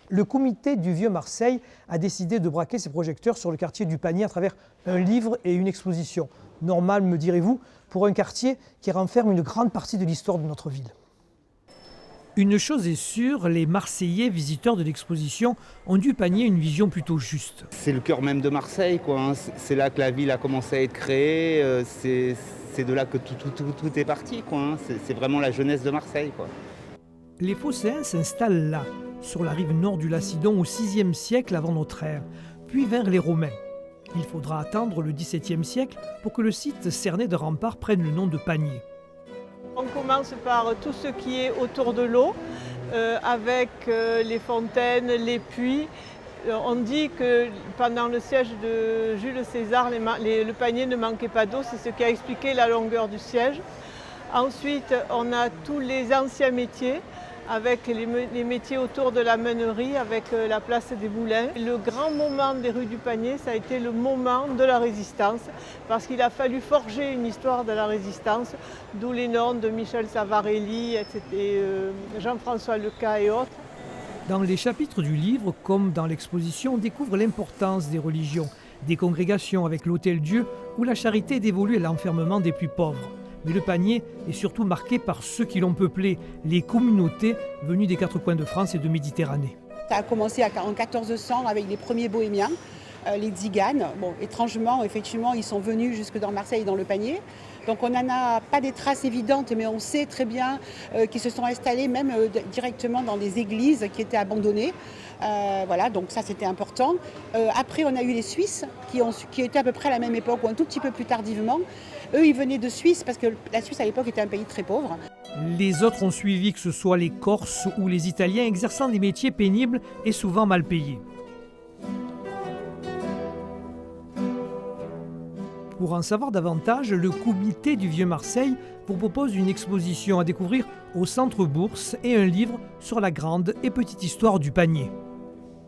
Le comité du Vieux-Marseille a décidé de braquer ses projecteurs sur le quartier du Panier à travers un livre et une exposition. Normal, me direz-vous, pour un quartier qui renferme une grande partie de l'histoire de notre ville. Une chose est sûre, les Marseillais visiteurs de l'exposition ont du Panier une vision plutôt juste. C'est le cœur même de Marseille, quoi, hein. C'est là que la ville a commencé à être créée, c'est de là que tout est parti, quoi, hein. C'est vraiment la jeunesse de Marseille, quoi. Les Phocéens s'installent là, sur la rive nord du Lacidon au VIe siècle avant notre ère, puis vinrent les Romains. Il faudra attendre le XVIIe siècle pour que le site cerné de remparts prenne le nom de Panier. On commence par tout ce qui est autour de l'eau, avec les fontaines, les puits. On dit que pendant le siège de Jules César, le Panier ne manquait pas d'eau, c'est ce qui a expliqué la longueur du siège. Ensuite, on a tous les anciens métiers, avec les métiers autour de la meunerie, avec la place des Moulins. Le grand moment des rues du Panier, ça a été le moment de la Résistance, parce qu'il a fallu forger une histoire de la Résistance, d'où les noms de Michel Savarelli, etc., Jean-François Lecas et autres. Dans les chapitres du livre, comme dans l'exposition, on découvre l'importance des religions, des congrégations avec l'Hôtel-Dieu, où la charité est dévolue à l'enfermement des plus pauvres. Mais le Panier est surtout marqué par ceux qui l'ont peuplé, les communautés venues des quatre coins de France et de Méditerranée. Ça a commencé en 1400 avec les premiers bohémiens, les tziganes. Bon, étrangement, effectivement, ils sont venus jusque dans Marseille et dans le Panier. Donc on n'en a pas des traces évidentes, mais on sait très bien qu'ils se sont installés même directement dans des églises qui étaient abandonnées. Voilà, donc ça c'était important. Après on a eu les Suisses qui étaient à peu près à la même époque ou un tout petit peu plus tardivement. Eux ils venaient de Suisse parce que la Suisse à l'époque était un pays très pauvre. Les autres ont suivi, que ce soit les Corses ou les Italiens, exerçant des métiers pénibles et souvent mal payés. Pour en savoir davantage, le comité du Vieux-Marseille vous propose une exposition à découvrir au Centre Bourse et un livre sur la grande et petite histoire du Panier.